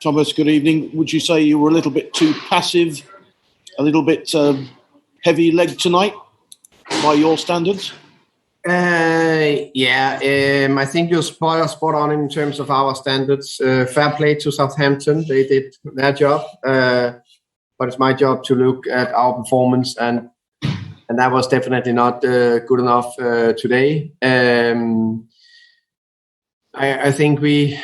Thomas, good evening. Would you say you were a little bit too passive, a little bit heavy-legged tonight by your standards? I think you're spot on in terms of our standards. Fair play to Southampton. They did their job. But it's my job to look at our performance, and that was definitely not good enough today. I think we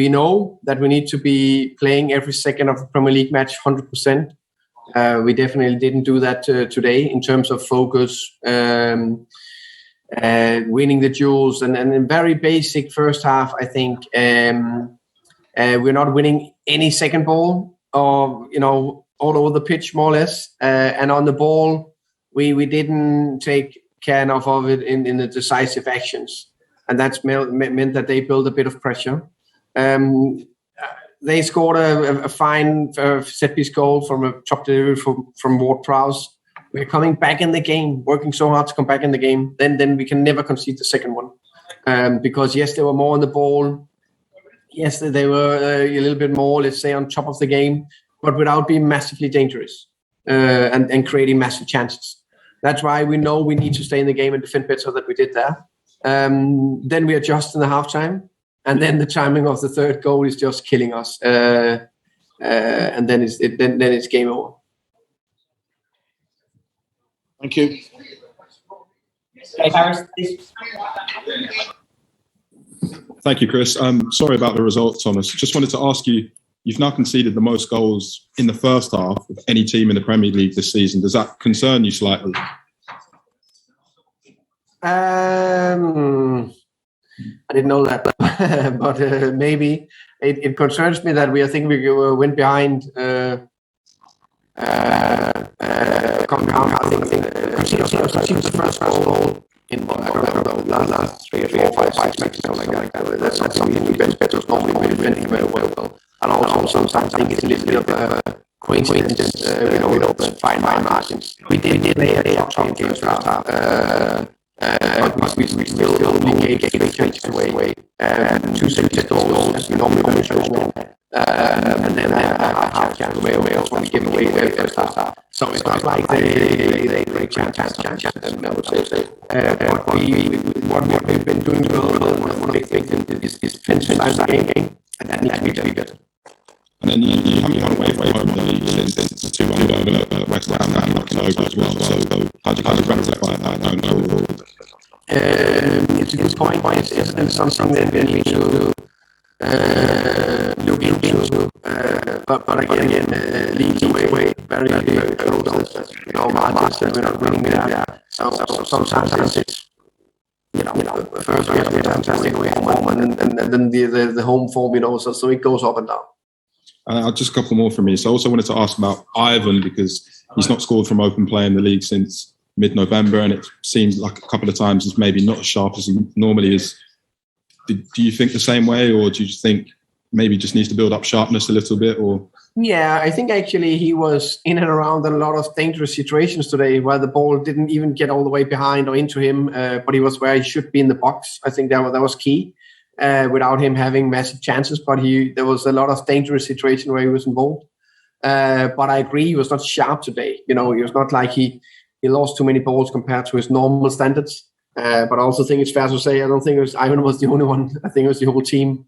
know that we need to be playing every second of a Premier League match 100%. We definitely didn't do that today in terms of focus, winning the duels, and in very basic first half. I think we're not winning any second ball, or all over the pitch more or less, and on the ball we didn't take care enough of it in the decisive actions, and that's meant that they built a bit of pressure. They scored a fine set-piece goal from a top delivery from Ward-Prowse. We're coming back in the game, working so hard to come back in the game. Then we can never concede the second one, because yes, they were more on the ball. Yes, they were a little bit more, let's say, on top of the game, but without being massively dangerous and creating massive chances. That's why we know we need to stay in the game and defend better than we did there. Then we adjust in the halftime, and then the timing of the third goal is just killing us. And then it's game over. Thank you. Okay, Harris, please. Thank you, Chris. Sorry about the result, Thomas. Just wanted to ask you, you've now conceded the most goals in the first half of any team in the Premier League this season. Does that concern you slightly? I didn't know that, but maybe it concerns me that I think we went behind. Come behind. I think the first goal in last 3 or 4, 5 matches, something like that. That's not something we best bet was normally we're defending very well. And also sometimes I think it's a little bit of a coincidence. We know the fine margins. We did play a top game first half. But we still only gave 8 chances away. 2 set goals, as we normally always show. And then half chance away when we give away first half. So it's not like they break chance, I would say. But what we've been doing well, one of the big things is defensive side of the game, and that needs to be better. And then you haven't gone away from home in the league since the 2-1 over West Ham and knocking over as well. So how do you reflect that going forward? It's a good point. It's something that we need to look into. But again, leads away very close. Margins that we're not winning there. So sometimes it's first we have a fantastic away home, and then the home form, so it goes up and down. Just a couple more from me. So I also wanted to ask about Ivan, because he's not scored from open play in the league since mid-November, and it seems like a couple of times he's maybe not as sharp as he normally is. Do you think the same way, or do you think maybe just needs to build up sharpness a little bit? Or yeah, I think actually he was in and around a lot of dangerous situations today where the ball didn't even get all the way behind or into him, but he was where he should be in the box. I think that was key. Without him having massive chances, but there was a lot of dangerous situations where he was involved. But I agree, he was not sharp today. He was not like he lost too many balls compared to his normal standards. But I also think it's fair to say I don't think Ivan was the only one. I think it was the whole team.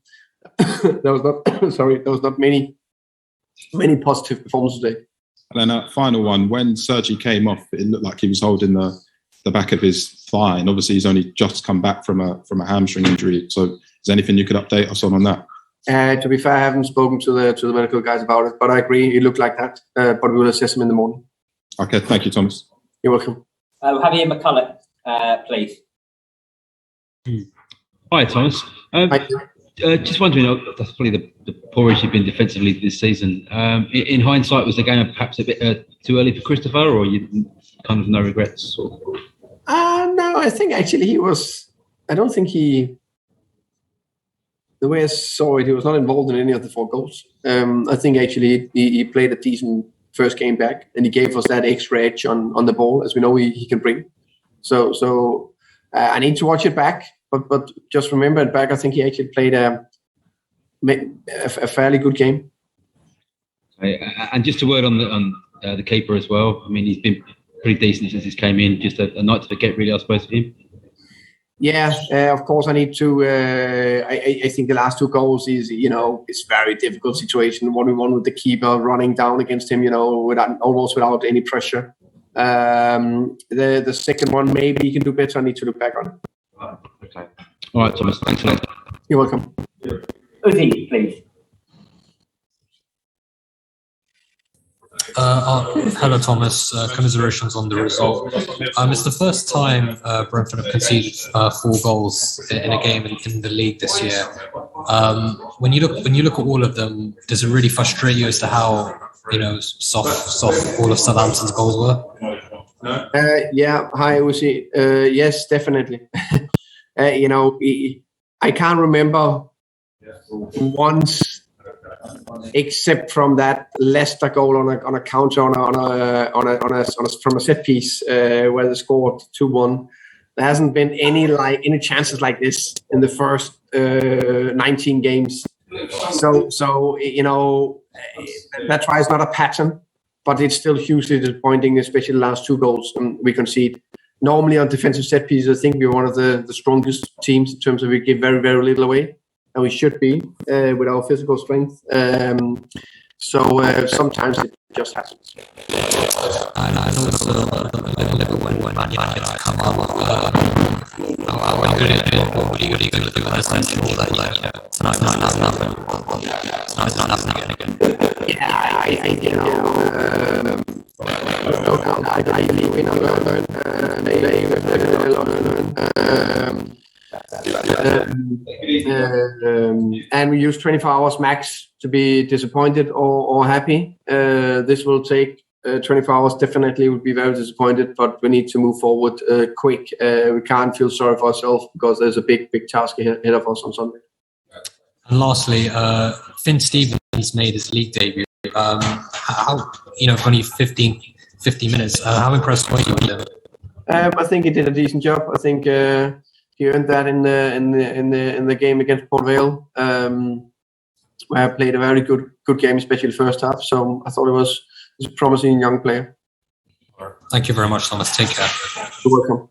There was not many positive performances today. And then a final one, when Sergi came off, it looked like he was holding the back of his thigh, and obviously he's only just come back from a hamstring injury. So is there anything you could update us on that? To be fair, I haven't spoken to the medical guys about it, but I agree, it looked like that. But we will assess him in the morning. Okay, thank you, Thomas. You're welcome. Javier McCulloch, please. Hi, Thomas. Hi. Just wondering, that's probably the poorest you've been defensively this season. In hindsight, was the game perhaps a bit too early for Christopher, or you kind of no regrets? No, I think actually he was. I don't think the way I saw it, he was not involved in any of the 4 goals. I think actually he played a decent first game back, and he gave us that extra edge on the ball, as we know he can bring. So I need to watch it back, but just remember it back. I think he actually played a fairly good game. And just a word on the keeper as well. I mean, he's been pretty decent since he came in. Just a night to forget, really, I suppose, for him. Yeah, of course. I need to. I think the last 2 goals is, it's very difficult situation. 1-on-1 with the keeper running down against him, almost without any pressure. The second one, maybe he can do better. I need to look back on it. Okay. All right, Thomas. Thanks a lot. You're welcome. Uzi, please. Hello, Thomas. Commiserations on the result. It's the first time Brentford have conceded 4 goals in a game in the league this year. When you look at all of them, does it really frustrate you as to how soft all of Southampton's goals were? Yeah. Hi, Uzi. Yes, definitely. I can't remember once, except from that Leicester goal on a counter from a set piece where they scored 2-1. There hasn't been any chances like this in the first 19 games. So that try is not a pattern, but it's still hugely disappointing, especially the last 2 goals we concede. Normally on defensive set pieces, I think we're one of the strongest teams in terms of we give very, very little away. And we should be with our physical strength. So sometimes it just happens. And also when Man United come up, what are you going to do? Essentially, it's not happening again. Yeah, I believe we and we use 24 hours max to be disappointed or happy. This will take 24 hours. Definitely would be very disappointed, but we need to move forward quick. We can't feel sorry for ourselves because there's a big task ahead of us on Sunday. And lastly, Finn Stevens made his league debut. How only 15 minutes. How impressed were you with him? I think he did a decent job. I think he earned that in the game against Port Vale, where I played a very good game, especially the first half. So I thought it was a promising young player. Thank you very much, Thomas. Take care. You're welcome.